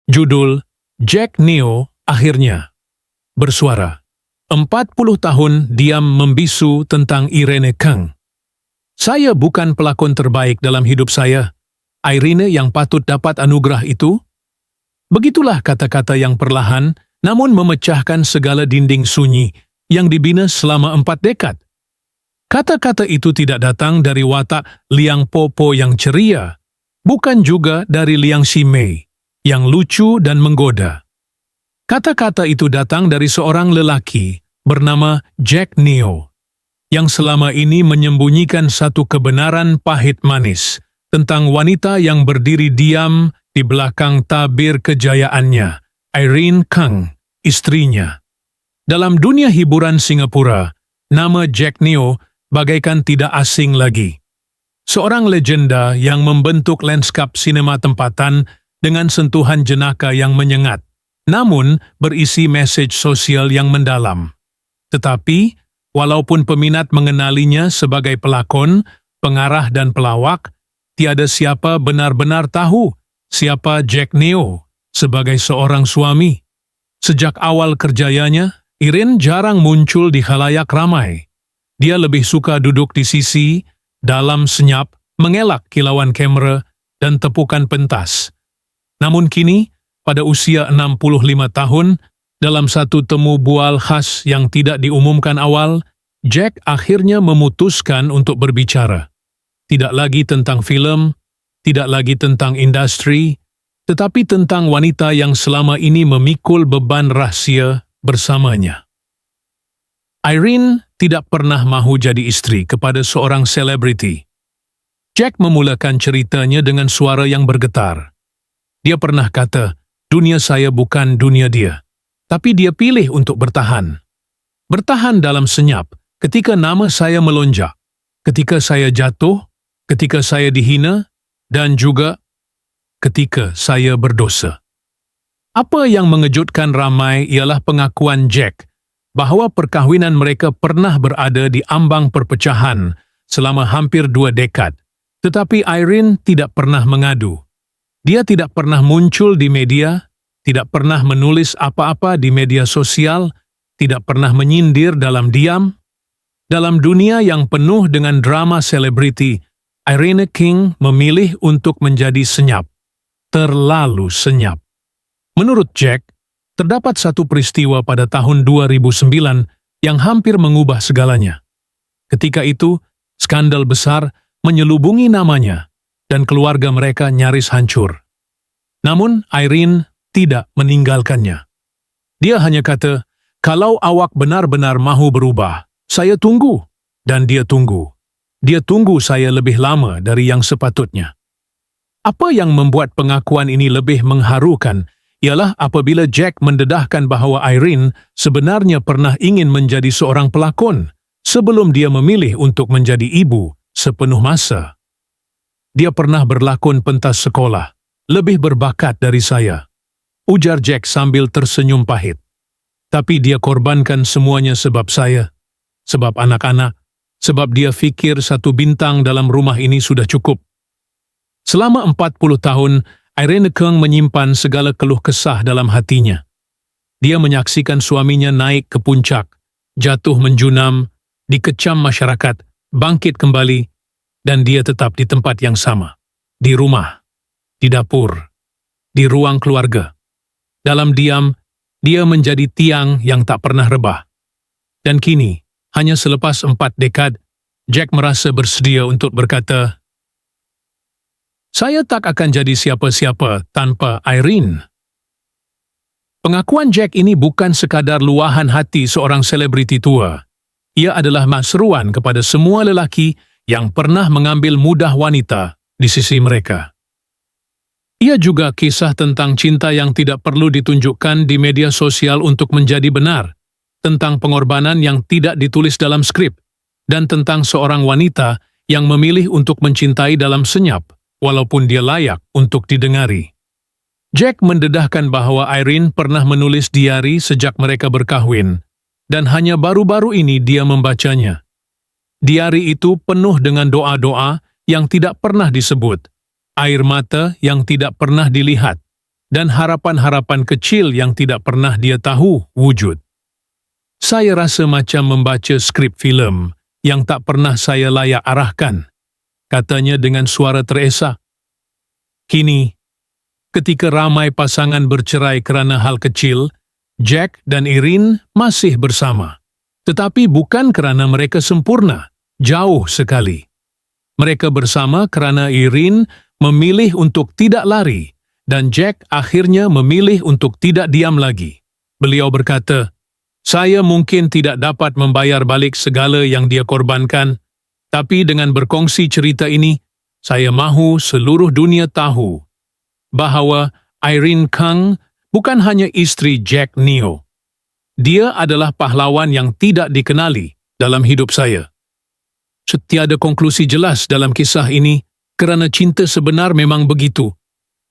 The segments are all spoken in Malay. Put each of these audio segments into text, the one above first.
Judul Jack Neo akhirnya bersuara. 40 tahun diam membisu tentang Irene Kang. Saya bukan pelakon terbaik dalam hidup saya. Irene yang patut dapat anugerah itu? Begitulah kata-kata yang perlahan namun memecahkan segala dinding sunyi yang dibina selama 4 dekad. Kata-kata itu tidak datang dari watak Liang Popo yang ceria, bukan juga dari Liang Ximei yang lucu dan menggoda. Kata-kata itu datang dari seorang lelaki bernama Jack Neo, yang selama ini menyembunyikan satu kebenaran pahit manis tentang wanita yang berdiri diam di belakang tabir kejayaannya, Irene Kang, istrinya. Dalam dunia hiburan Singapura, nama Jack Neo bagaikan tidak asing lagi. Seorang legenda yang membentuk lanskap sinema tempatan dengan sentuhan jenaka yang menyengat, namun berisi mesej sosial yang mendalam. Tetapi, walaupun peminat mengenalinya sebagai pelakon, pengarah dan pelawak, tiada siapa benar-benar tahu siapa Jack Neo sebagai seorang suami. Sejak awal kerjayanya, Irene jarang muncul di khalayak ramai. Dia lebih suka duduk di sisi, dalam senyap, mengelak kilauan kamera dan tepukan pentas. Namun kini, pada usia 65 tahun, dalam satu temu bual khas yang tidak diumumkan awal, Jack akhirnya memutuskan untuk berbicara. Tidak lagi tentang film, tidak lagi tentang industri, tetapi tentang wanita yang selama ini memikul beban rahsia bersamanya. Irene tidak pernah mahu jadi istri kepada seorang selebriti. Jack memulakan ceritanya dengan suara yang bergetar. Dia pernah kata, dunia saya bukan dunia dia, tapi dia pilih untuk bertahan. Bertahan dalam senyap ketika nama saya melonjak, ketika saya jatuh, ketika saya dihina, dan juga ketika saya berdosa. Apa yang mengejutkan ramai ialah pengakuan Jack bahawa perkahwinan mereka pernah berada di ambang perpecahan selama hampir 2 dekad, tetapi Irene tidak pernah mengadu. Dia tidak pernah muncul di media, tidak pernah menulis apa-apa di media sosial, tidak pernah menyindir dalam diam. Dalam dunia yang penuh dengan drama selebriti, Irene Kang memilih untuk menjadi senyap. Terlalu senyap. Menurut Jack, terdapat satu peristiwa pada tahun 2009 yang hampir mengubah segalanya. Ketika itu, skandal besar menyelubungi namanya, dan keluarga mereka nyaris hancur. Namun, Irene tidak meninggalkannya. Dia hanya kata, kalau awak benar-benar mahu berubah, saya tunggu. Dan dia tunggu. Dia tunggu saya lebih lama dari yang sepatutnya. Apa yang membuat pengakuan ini lebih mengharukan ialah apabila Jack mendedahkan bahawa Irene sebenarnya pernah ingin menjadi seorang pelakon sebelum dia memilih untuk menjadi ibu sepenuh masa. Dia pernah berlakon pentas sekolah, lebih berbakat dari saya, ujar Jack sambil tersenyum pahit. Tapi dia korbankan semuanya sebab saya, sebab anak-anak, sebab dia fikir satu bintang dalam rumah ini sudah cukup. Selama 40 tahun, Irene Kang menyimpan segala keluh kesah dalam hatinya. Dia menyaksikan suaminya naik ke puncak, jatuh menjunam, dikecam masyarakat, bangkit kembali, dan dia tetap di tempat yang sama, di rumah, di dapur, di ruang keluarga. Dalam diam, dia menjadi tiang yang tak pernah rebah. Dan kini, hanya selepas 4 dekad, Jack merasa bersedia untuk berkata, saya tak akan jadi siapa-siapa tanpa Irene. Pengakuan Jack ini bukan sekadar luahan hati seorang selebriti tua. Ia adalah maseruan kepada semua lelaki yang pernah mengambil mudah wanita di sisi mereka. Ia juga kisah tentang cinta yang tidak perlu ditunjukkan di media sosial untuk menjadi benar, tentang pengorbanan yang tidak ditulis dalam skrip, dan tentang seorang wanita yang memilih untuk mencintai dalam senyap, walaupun dia layak untuk didengari. Jack mendedahkan bahawa Irene pernah menulis diari sejak mereka berkahwin, dan hanya baru-baru ini dia membacanya. Diari itu penuh dengan doa-doa yang tidak pernah disebut, air mata yang tidak pernah dilihat, dan harapan-harapan kecil yang tidak pernah dia tahu wujud. Saya rasa macam membaca skrip filem yang tak pernah saya layak arahkan, katanya dengan suara teresak. Kini, ketika ramai pasangan bercerai kerana hal kecil, Jack dan Irene masih bersama. Tetapi bukan kerana mereka sempurna, jauh sekali. Mereka bersama kerana Irene memilih untuk tidak lari dan Jack akhirnya memilih untuk tidak diam lagi. Beliau berkata, "Saya mungkin tidak dapat membayar balik segala yang dia korbankan, tapi dengan berkongsi cerita ini, saya mahu seluruh dunia tahu bahawa Irene Kang bukan hanya isteri Jack Neo. Dia adalah pahlawan yang tidak dikenali dalam hidup saya." Setiada konklusi jelas dalam kisah ini kerana cinta sebenar memang begitu.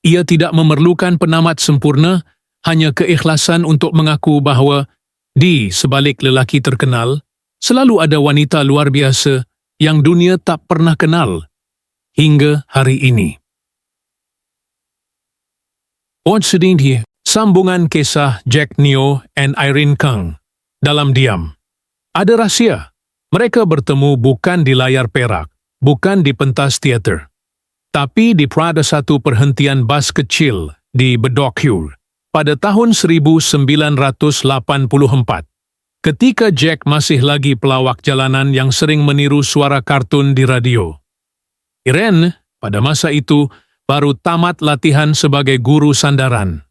Ia tidak memerlukan penamat sempurna, hanya keikhlasan untuk mengaku bahawa di sebalik lelaki terkenal, selalu ada wanita luar biasa yang dunia tak pernah kenal hingga hari ini. Odsedinti, sambungan kisah Jack Neo and Irene Kang. Dalam diam. Ada rahsia. Mereka bertemu bukan di layar perak, bukan di pentas teater, tapi di pada satu perhentian bas kecil di Bedokhure pada tahun 1984. Ketika Jack masih lagi pelawak jalanan yang sering meniru suara kartun di radio. Irene, pada masa itu, baru tamat latihan sebagai guru sandaran.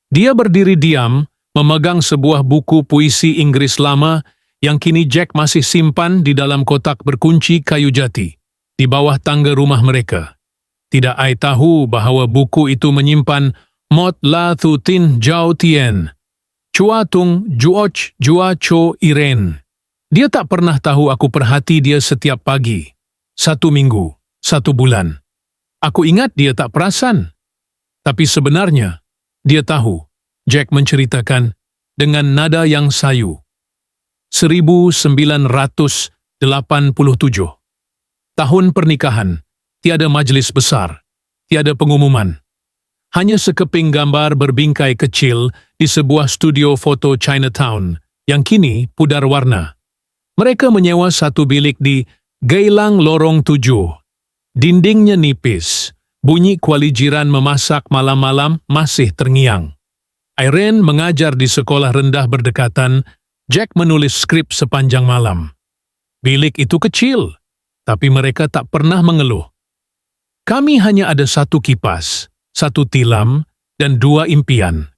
Dia berdiri diam, memegang sebuah buku puisi Inggris lama yang kini Jack masih simpan di dalam kotak berkunci kayu jati, di bawah tangga rumah mereka. Tidak ai tahu bahawa buku itu menyimpan Mot La Thu Tin Jau Tien, Chua Tung Juoch Jua Cho Irene. Dia tak pernah tahu aku perhati dia setiap pagi. 1 minggu, 1 bulan. Aku ingat dia tak perasan. Tapi sebenarnya, dia tahu. Jack menceritakan dengan nada yang sayu. 1987. Tahun pernikahan. Tiada majlis besar. Tiada pengumuman. Hanya sekeping gambar berbingkai kecil di sebuah studio foto Chinatown yang kini pudar warna. Mereka menyewa satu bilik di Geylang Lorong 7. Dindingnya nipis. Bunyi kuali jiran memasak malam-malam masih terngiang. Irene mengajar di sekolah rendah berdekatan. Jack menulis skrip sepanjang malam. Bilik itu kecil, tapi mereka tak pernah mengeluh. Kami hanya ada satu kipas, satu tilam, dan 2 impian.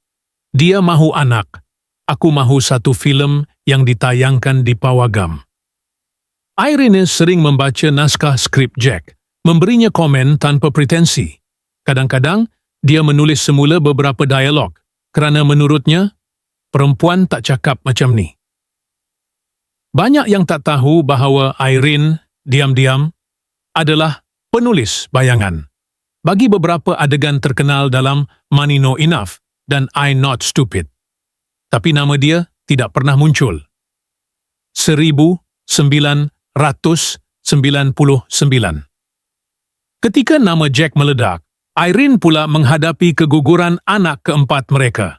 Dia mahu anak, aku mahu satu filem yang ditayangkan di Pawagam. Irene sering membaca naskah skrip Jack, memberinya komen tanpa pretensi. Kadang-kadang, dia menulis semula beberapa dialog, kerana menurutnya, perempuan tak cakap macam ni. Banyak yang tak tahu bahawa Irene, diam-diam, adalah penulis bayangan. Bagi beberapa adegan terkenal dalam Money No Enough dan I Not Stupid. Tapi nama dia tidak pernah muncul. 1999. Ketika nama Jack meledak, Irene pula menghadapi keguguran anak keempat mereka.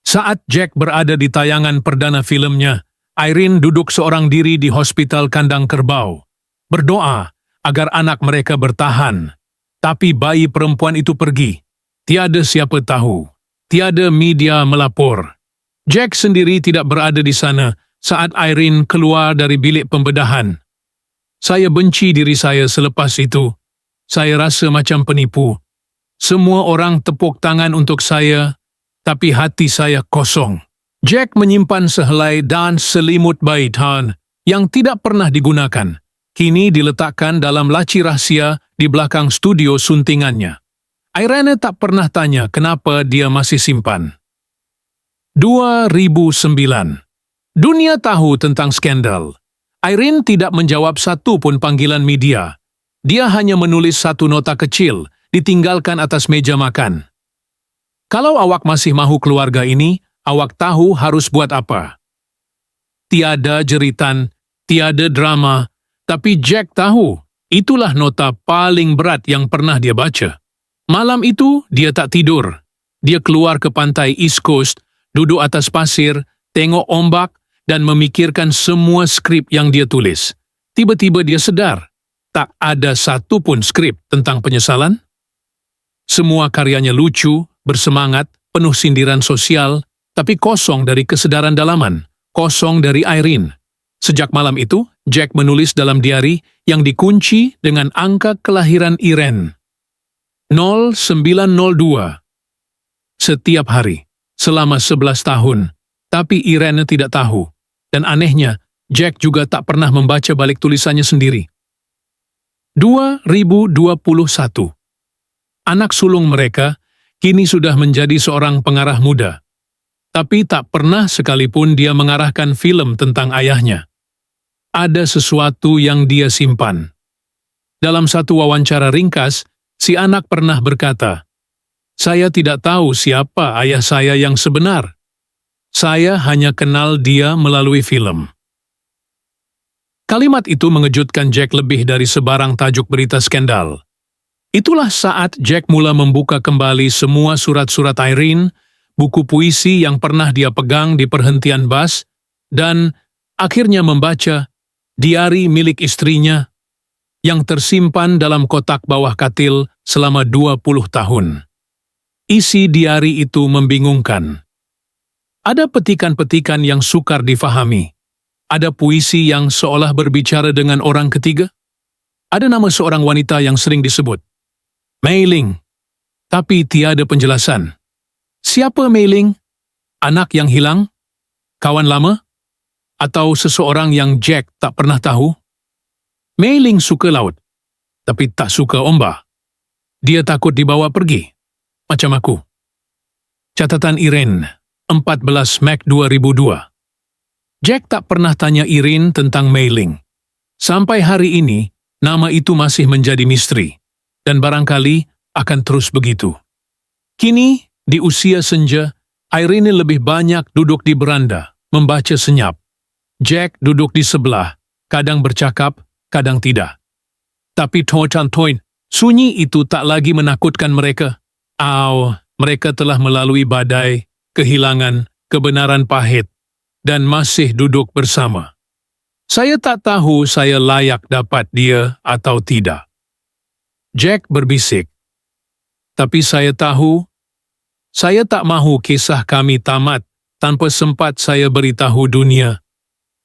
Saat Jack berada di tayangan perdana filemnya, Irene duduk seorang diri di hospital kandang kerbau, berdoa agar anak mereka bertahan. Tapi bayi perempuan itu pergi. Tiada siapa tahu. Tiada media melapor. Jack sendiri tidak berada di sana saat Irene keluar dari bilik pembedahan. Saya benci diri saya selepas itu. Saya rasa macam penipu. Semua orang tepuk tangan untuk saya, tapi hati saya kosong. Jack menyimpan sehelai dan selimut bayi Tan yang tidak pernah digunakan. Kini diletakkan dalam laci rahsia di belakang studio suntingannya. Irene tak pernah tanya kenapa dia masih simpan. 2009. Dunia tahu tentang skandal. Irene tidak menjawab satu pun panggilan media. Dia hanya menulis satu nota kecil, ditinggalkan atas meja makan. Kalau awak masih mahu keluarga ini, awak tahu harus buat apa. Tiada jeritan, tiada drama, tapi Jack tahu itulah nota paling berat yang pernah dia baca. Malam itu dia tak tidur. Dia keluar ke pantai East Coast, duduk atas pasir, tengok ombak, dan memikirkan semua skrip yang dia tulis. Tiba-tiba dia sedar, tak ada satu pun skrip tentang penyesalan. Semua karyanya lucu, bersemangat, penuh sindiran sosial, tapi kosong dari kesedaran dalaman, kosong dari Irene. Sejak malam itu, Jack menulis dalam diari yang dikunci dengan angka kelahiran Irene. 0902. Setiap hari, selama 11 tahun, tapi Irene tidak tahu. Dan anehnya, Jack juga tak pernah membaca balik tulisannya sendiri. 2021. Anak sulung mereka kini sudah menjadi seorang pengarah muda. Tapi tak pernah sekalipun dia mengarahkan film tentang ayahnya. Ada sesuatu yang dia simpan. Dalam satu wawancara ringkas, si anak pernah berkata, "Saya tidak tahu siapa ayah saya yang sebenar. Saya hanya kenal dia melalui film." Kalimat itu mengejutkan Jack lebih dari sebarang tajuk berita skandal. Itulah saat Jack mula membuka kembali semua surat-surat Irene, buku puisi yang pernah dia pegang di perhentian bus, dan akhirnya membaca diari milik istrinya yang tersimpan dalam kotak bawah katil selama 20 tahun. Isi diari itu membingungkan. Ada petikan-petikan yang sukar difahami. Ada puisi yang seolah berbicara dengan orang ketiga. Ada nama seorang wanita yang sering disebut, Mei Ling, tapi tiada penjelasan. Siapa Mei Ling? Anak yang hilang? Kawan lama? Atau seseorang yang Jack tak pernah tahu? Mei Ling suka laut, tapi tak suka ombak. Dia takut dibawa pergi, macam aku. Catatan Irene, 14 Mac 2002. Jack tak pernah tanya Irene tentang Mei Ling. Sampai hari ini, nama itu masih menjadi misteri, dan barangkali akan terus begitu. Kini, di usia senja, Irene lebih banyak duduk di beranda, membaca senyap. Jack duduk di sebelah, kadang bercakap, kadang tidak. Tapi Toin, sunyi itu tak lagi menakutkan mereka. Mereka telah melalui badai, kehilangan, kebenaran pahit, dan masih duduk bersama. Saya tak tahu saya layak dapat dia atau tidak. Jack berbisik. Tapi saya tahu, saya tak mahu kisah kami tamat tanpa sempat saya beritahu dunia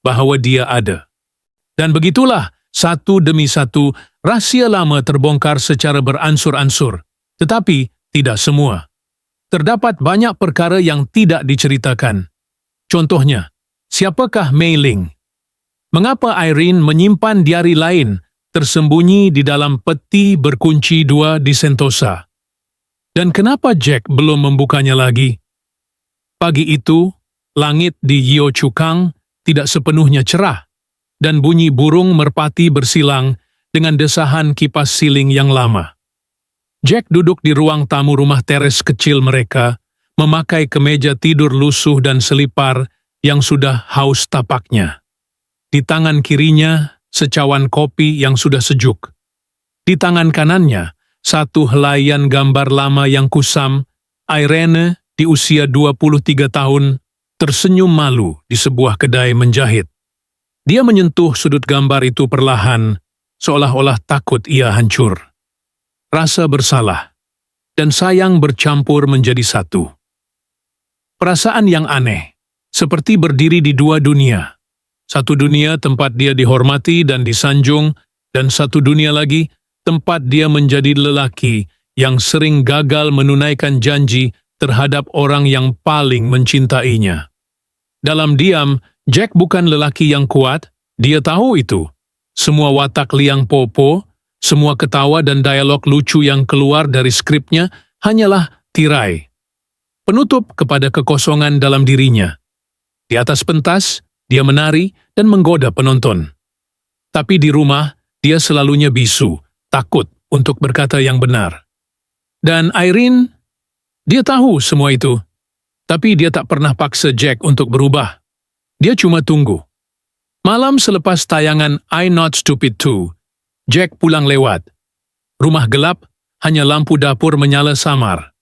bahawa dia ada. Dan begitulah, satu demi satu, rahsia lama terbongkar secara beransur-ansur. Tetapi tidak semua. Terdapat banyak perkara yang tidak diceritakan. Contohnya, siapakah Mei Ling? Mengapa Irene menyimpan diari lain tersembunyi di dalam peti berkunci 2 di Sentosa? Dan kenapa Jack belum membukanya lagi? Pagi itu, langit di Yio Chu Kang tidak sepenuhnya cerah, dan bunyi burung merpati bersilang dengan desahan kipas siling yang lama. Jack duduk di ruang tamu rumah teres kecil mereka, memakai kemeja tidur lusuh dan selipar yang sudah haus tapaknya. Di tangan kirinya, secawan kopi yang sudah sejuk. Di tangan kanannya, satu helaian gambar lama yang kusam. Irene, di usia 23 tahun, tersenyum malu di sebuah kedai menjahit. Dia menyentuh sudut gambar itu perlahan, seolah-olah takut ia hancur. Rasa bersalah dan sayang bercampur menjadi satu. Perasaan yang aneh, seperti berdiri di dua dunia. Satu dunia tempat dia dihormati dan disanjung, dan satu dunia lagi tempat dia menjadi lelaki yang sering gagal menunaikan janji terhadap orang yang paling mencintainya. Dalam diam, Jack bukan lelaki yang kuat, dia tahu itu. Semua watak liang popo, semua ketawa dan dialog lucu yang keluar dari skripnya hanyalah tirai. Penutup kepada kekosongan dalam dirinya. Di atas pentas, dia menari dan menggoda penonton. Tapi di rumah, dia selalunya bisu, takut untuk berkata yang benar. Dan Irene, dia tahu semua itu. Tapi dia tak pernah paksa Jack untuk berubah. Dia cuma tunggu. Malam selepas tayangan I'm Not Stupid 2, Jack pulang lewat. Rumah gelap, hanya lampu dapur menyala samar.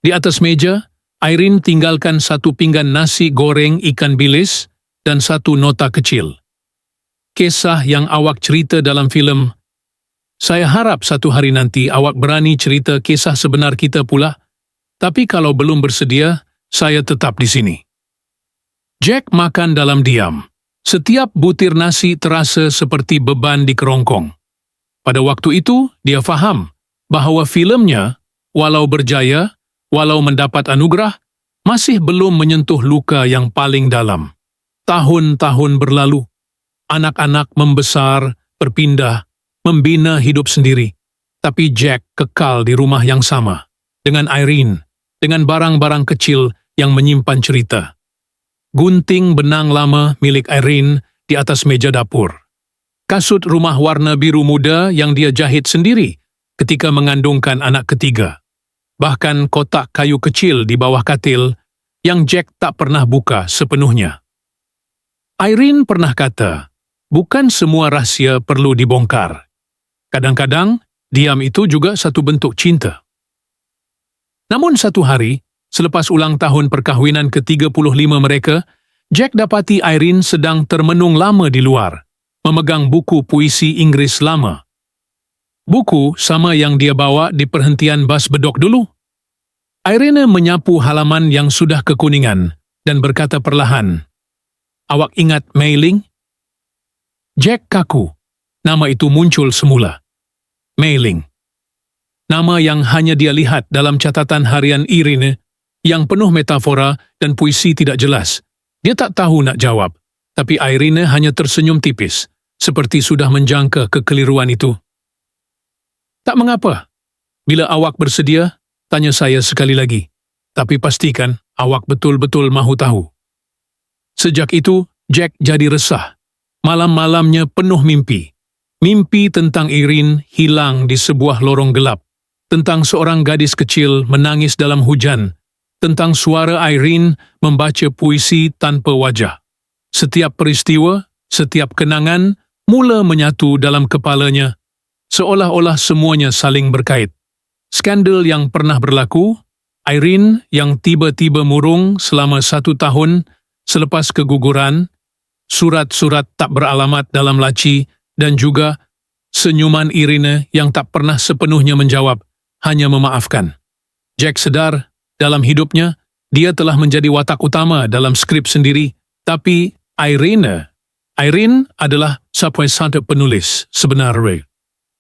Di atas meja, Irene tinggalkan satu pinggan nasi goreng ikan bilis dan satu nota kecil. Kisah yang awak cerita dalam filem. Saya harap satu hari nanti awak berani cerita kisah sebenar kita pula, tapi kalau belum bersedia, saya tetap di sini. Jack makan dalam diam. Setiap butir nasi terasa seperti beban di kerongkong. Pada waktu itu, dia faham bahawa filemnya, walau berjaya, walau mendapat anugerah, masih belum menyentuh luka yang paling dalam. Tahun-tahun berlalu, anak-anak membesar, berpindah, membina hidup sendiri. Tapi Jack kekal di rumah yang sama, dengan Irene, dengan barang-barang kecil yang menyimpan cerita. Gunting benang lama milik Irene di atas meja dapur. Kasut rumah warna biru muda yang dia jahit sendiri ketika mengandungkan anak ketiga. Bahkan kotak kayu kecil di bawah katil yang Jack tak pernah buka sepenuhnya. Irene pernah kata, bukan semua rahsia perlu dibongkar. Kadang-kadang, diam itu juga satu bentuk cinta. Namun satu hari, selepas ulang tahun perkahwinan ke-35 mereka, Jack dapati Irene sedang termenung lama di luar, memegang buku puisi Inggris lama. Buku sama yang dia bawa di perhentian bas bedok dulu. Irene menyapu halaman yang sudah kekuningan dan berkata perlahan, "Awak ingat Mei Ling?" Jack kaku. Nama itu muncul semula. Mei Ling. Nama yang hanya dia lihat dalam catatan harian Irene yang penuh metafora dan puisi tidak jelas. Dia tak tahu nak jawab, tapi Irene hanya tersenyum tipis, seperti sudah menjangka kekeliruan itu. "Tak mengapa. Bila awak bersedia, tanya saya sekali lagi. Tapi pastikan awak betul-betul mahu tahu." Sejak itu, Jack jadi resah. Malam-malamnya penuh mimpi. Mimpi tentang Irene hilang di sebuah lorong gelap. Tentang seorang gadis kecil menangis dalam hujan. Tentang suara Irene membaca puisi tanpa wajah. Setiap peristiwa, setiap kenangan mula menyatu dalam kepalanya, seolah-olah semuanya saling berkait. Skandal yang pernah berlaku, Irene yang tiba-tiba murung selama 1 tahun selepas keguguran, surat-surat tak beralamat dalam laci, dan juga senyuman Irene yang tak pernah sepenuhnya menjawab, hanya memaafkan. Jack sedar, dalam hidupnya, dia telah menjadi watak utama dalam skrip sendiri, tapi Irene adalah satu penulis sebenarnya.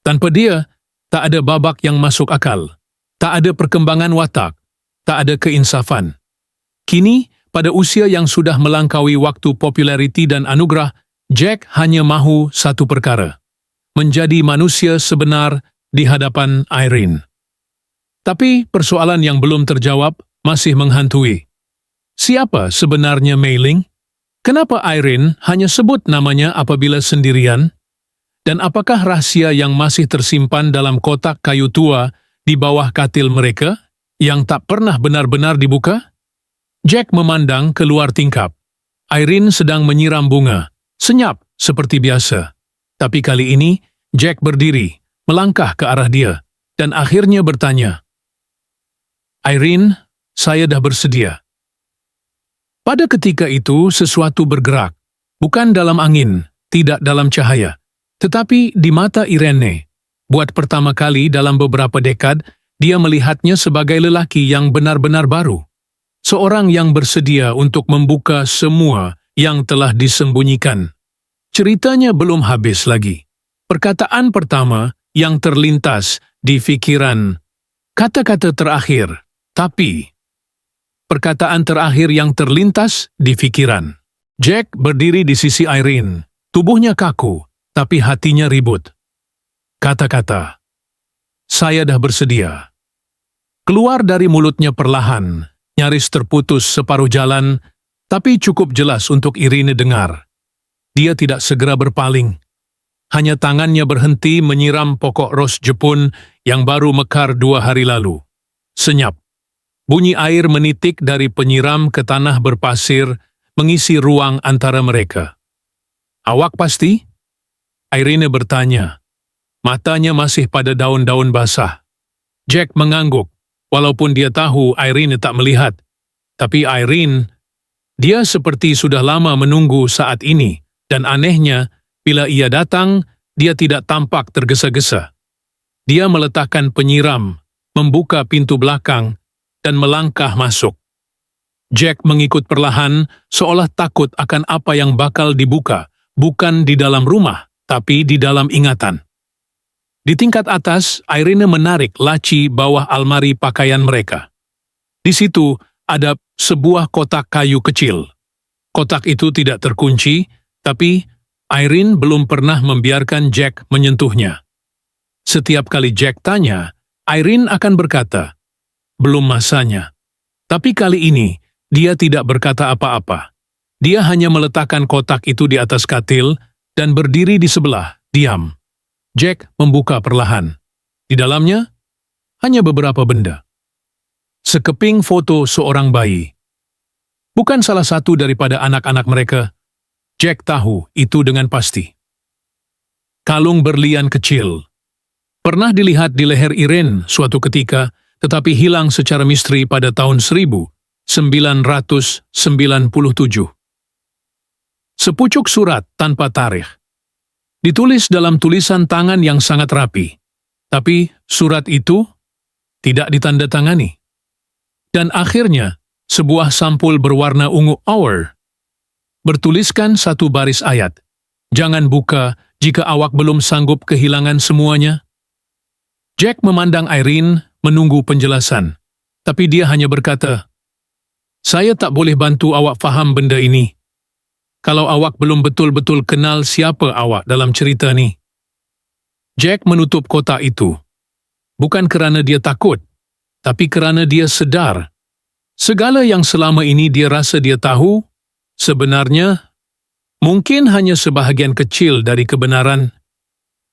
Tanpa dia, tak ada babak yang masuk akal, tak ada perkembangan watak, tak ada keinsafan. Kini, pada usia yang sudah melangkaui waktu populariti dan anugerah, Jack hanya mahu satu perkara, menjadi manusia sebenar di hadapan Irene. Tapi persoalan yang belum terjawab masih menghantui. Siapa sebenarnya Mei Ling? Kenapa Irene hanya sebut namanya apabila sendirian? Dan apakah rahasia yang masih tersimpan dalam kotak kayu tua di bawah katil mereka yang tak pernah benar-benar dibuka? Jack memandang keluar tingkap. Irene sedang menyiram bunga, senyap seperti biasa. Tapi kali ini, Jack berdiri, melangkah ke arah dia, dan akhirnya bertanya, "Irene, saya dah bersedia." Pada ketika itu, sesuatu bergerak, bukan dalam angin, tidak dalam cahaya, tetapi di mata Irene. Buat pertama kali dalam beberapa dekad, dia melihatnya sebagai lelaki yang benar-benar baru. Seorang yang bersedia untuk membuka semua yang telah disembunyikan. Ceritanya belum habis lagi. Perkataan pertama yang terlintas di pikiran, kata-kata terakhir, tapi perkataan terakhir yang terlintas di pikiran. Jack berdiri di sisi Irene, tubuhnya kaku, tapi hatinya ribut. Kata-kata, "Saya dah bersedia." Keluar dari mulutnya perlahan, nyaris terputus separuh jalan, tapi cukup jelas untuk Irene dengar. Dia tidak segera berpaling. Hanya tangannya berhenti menyiram pokok ros Jepun yang baru mekar 2 hari lalu. Senyap. Bunyi air menitik dari penyiram ke tanah berpasir mengisi ruang antara mereka. "Awak pasti?" Irene bertanya. Matanya masih pada daun-daun basah. Jack mengangguk, walaupun dia tahu Irene tak melihat. Tapi Irene, dia seperti sudah lama menunggu saat ini, dan anehnya, bila ia datang, dia tidak tampak tergesa-gesa. Dia meletakkan penyiram, membuka pintu belakang, dan melangkah masuk. Jack mengikut perlahan, seolah takut akan apa yang bakal dibuka, bukan di dalam rumah, tapi di dalam ingatan. Di tingkat atas, Irene menarik laci bawah almari pakaian mereka. Di situ ada sebuah kotak kayu kecil. Kotak itu tidak terkunci, tapi Irene belum pernah membiarkan Jack menyentuhnya. Setiap kali Jack tanya, Irene akan berkata, "Belum masanya." Tapi kali ini, dia tidak berkata apa-apa. Dia hanya meletakkan kotak itu di atas katil dan berdiri di sebelah, diam. Jack membuka perlahan. Di dalamnya, hanya beberapa benda. Sekeping foto seorang bayi. Bukan salah satu daripada anak-anak mereka. Jack tahu itu dengan pasti. Kalung berlian kecil. Pernah dilihat di leher Irene suatu ketika, tetapi hilang secara misteri pada tahun 1997. Sepucuk surat tanpa tarikh. Ditulis dalam tulisan tangan yang sangat rapi, tapi surat itu tidak ditandatangani. Dan akhirnya, sebuah sampul berwarna ungu awar bertuliskan satu baris ayat, "Jangan buka jika awak belum sanggup kehilangan semuanya." Jack memandang Irene menunggu penjelasan, tapi dia hanya berkata, "Saya tak boleh bantu awak faham benda ini. Kalau awak belum betul-betul kenal siapa awak dalam cerita ni." Jack menutup kotak itu. Bukan kerana dia takut, tapi kerana dia sedar. Segala yang selama ini dia rasa dia tahu, sebenarnya mungkin hanya sebahagian kecil dari kebenaran.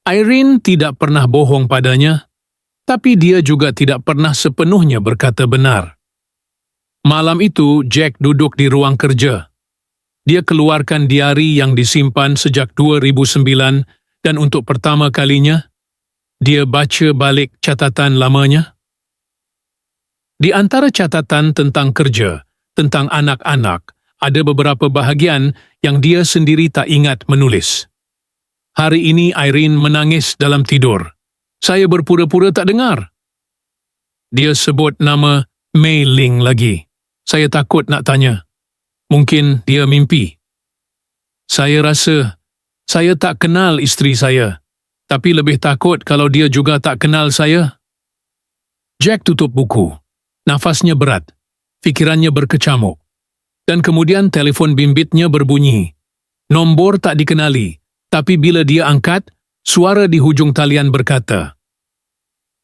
Irene tidak pernah bohong padanya, tapi dia juga tidak pernah sepenuhnya berkata benar. Malam itu, Jack duduk di ruang kerja. Dia keluarkan diari yang disimpan sejak 2009 dan untuk pertama kalinya, dia baca balik catatan lamanya. Di antara catatan tentang kerja, tentang anak-anak, ada beberapa bahagian yang dia sendiri tak ingat menulis. Hari ini Irene menangis dalam tidur. Saya berpura-pura tak dengar. Dia sebut nama Mei Ling lagi. Saya takut nak tanya. Mungkin dia mimpi. Saya rasa saya tak kenal isteri saya, tapi lebih takut kalau dia juga tak kenal saya. Jack tutup buku. Nafasnya berat. Fikirannya berkecamuk. Dan kemudian telefon bimbitnya berbunyi. Nombor tak dikenali, tapi bila dia angkat, suara di hujung talian berkata,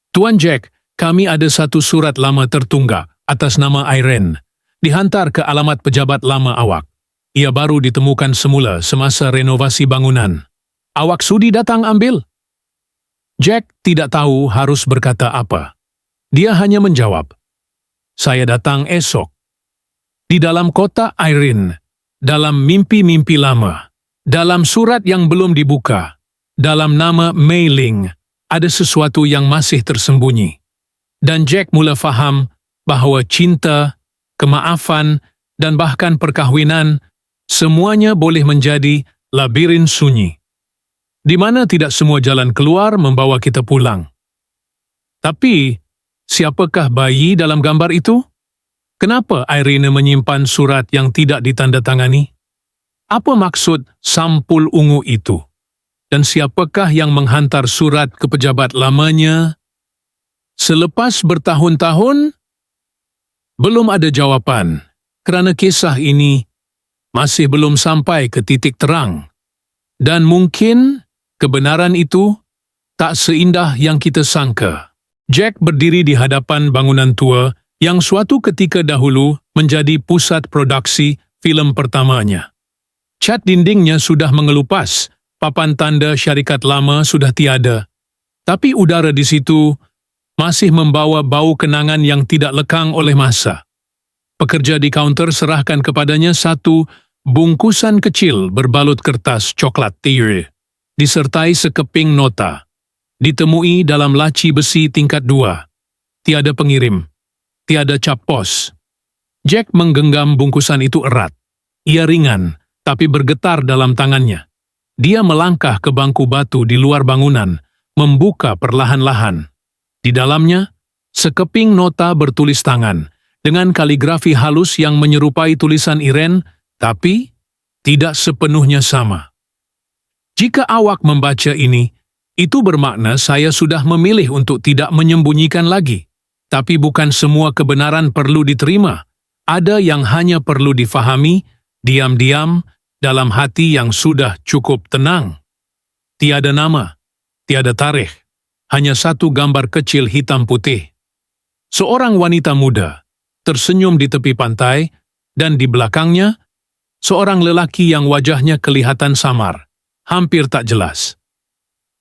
"Tuan Jack, kami ada satu surat lama tertunggak atas nama Irene. Dihantar ke alamat pejabat lama awak. Ia baru ditemukan semula semasa renovasi bangunan. Awak sudi datang ambil?" Jack tidak tahu harus berkata apa. Dia hanya menjawab, "Saya datang esok." Di dalam kotak Irene, dalam mimpi-mimpi lama, dalam surat yang belum dibuka, dalam nama Mei Ling, ada sesuatu yang masih tersembunyi. Dan Jack mula faham bahawa cinta, kemaafan, dan bahkan perkahwinan, semuanya boleh menjadi labirin sunyi, di mana tidak semua jalan keluar membawa kita pulang. Tapi, siapakah bayi dalam gambar itu? Kenapa Irene menyimpan surat yang tidak ditandatangani? Apa maksud sampul ungu itu? Dan siapakah yang menghantar surat ke pejabat lamanya? Selepas bertahun-tahun, belum ada jawapan, kerana kisah ini masih belum sampai ke titik terang. Dan mungkin kebenaran itu tak seindah yang kita sangka. Jack berdiri di hadapan bangunan tua yang suatu ketika dahulu menjadi pusat produksi filem pertamanya. Cat dindingnya sudah mengelupas, papan tanda syarikat lama sudah tiada. Tapi udara di situ masih membawa bau kenangan yang tidak lekang oleh masa. Pekerja di kaunter serahkan kepadanya satu bungkusan kecil berbalut kertas coklat tiir, disertai sekeping nota. Ditemui dalam laci besi tingkat 2. Tiada pengirim. tiada cap pos. Jack menggenggam bungkusan itu erat. Ia ringan, tapi bergetar dalam tangannya. Dia melangkah ke bangku batu di luar bangunan, membuka perlahan-lahan. Di dalamnya, sekeping nota bertulis tangan, dengan kaligrafi halus yang menyerupai tulisan Irene, tapi tidak sepenuhnya sama. Jika awak membaca ini, itu bermakna saya sudah memilih untuk tidak menyembunyikan lagi. Tapi bukan semua kebenaran perlu diterima. Ada yang hanya perlu difahami, diam-diam, dalam hati yang sudah cukup tenang. Tiada nama, tiada tarikh, hanya satu gambar kecil hitam putih. Seorang wanita muda tersenyum di tepi pantai, dan di belakangnya, seorang lelaki yang wajahnya kelihatan samar, hampir tak jelas.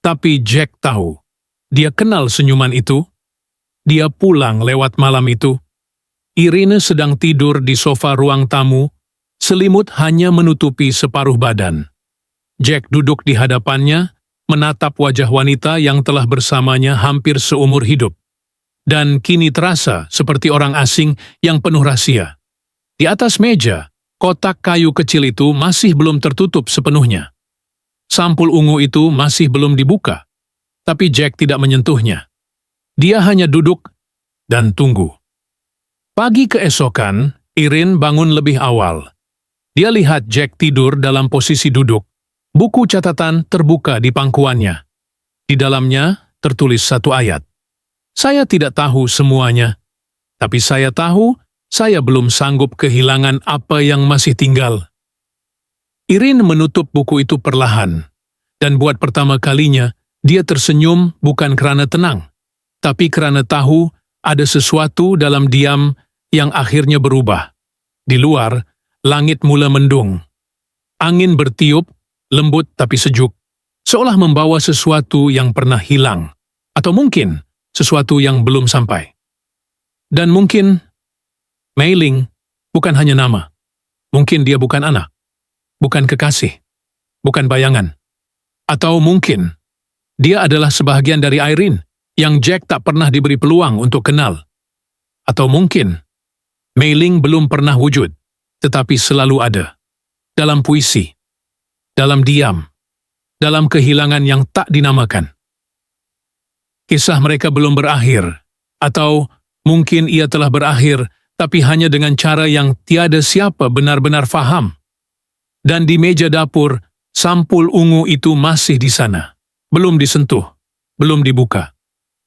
Tapi Jack tahu, dia kenal senyuman itu. Dia pulang lewat malam itu. Irene sedang tidur di sofa ruang tamu, selimut hanya menutupi separuh badan. Jack duduk di hadapannya, menatap wajah wanita yang telah bersamanya hampir seumur hidup. Dan kini terasa seperti orang asing yang penuh rahasia. Di atas meja, kotak kayu kecil itu masih belum tertutup sepenuhnya. Sampul ungu itu masih belum dibuka, tapi Jack tidak menyentuhnya. Dia hanya duduk dan tunggu. Pagi keesokan, Irene bangun lebih awal. Dia lihat Jack tidur dalam posisi duduk. Buku catatan terbuka di pangkuannya. Di dalamnya tertulis satu ayat. Saya tidak tahu semuanya, tapi saya tahu saya belum sanggup kehilangan apa yang masih tinggal. Irene menutup buku itu perlahan, dan buat pertama kalinya dia tersenyum bukan karena tenang, tapi karena tahu ada sesuatu dalam diam yang akhirnya berubah. Di luar, langit mula mendung. Angin bertiup, lembut tapi sejuk, seolah membawa sesuatu yang pernah hilang, atau mungkin sesuatu yang belum sampai. Dan mungkin, Mei Ling bukan hanya nama. Mungkin dia bukan anak, bukan kekasih, bukan bayangan. Atau mungkin, dia adalah sebahagian dari Irene yang Jack tak pernah diberi peluang untuk kenal. Atau mungkin, Mei Ling belum pernah wujud, tetapi selalu ada. Dalam puisi, dalam diam, dalam kehilangan yang tak dinamakan. Kisah mereka belum berakhir, atau mungkin ia telah berakhir, tapi hanya dengan cara yang tiada siapa benar-benar faham. Dan di meja dapur, sampul ungu itu masih di sana. Belum disentuh, belum dibuka,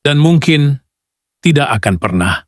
dan mungkin tidak akan pernah.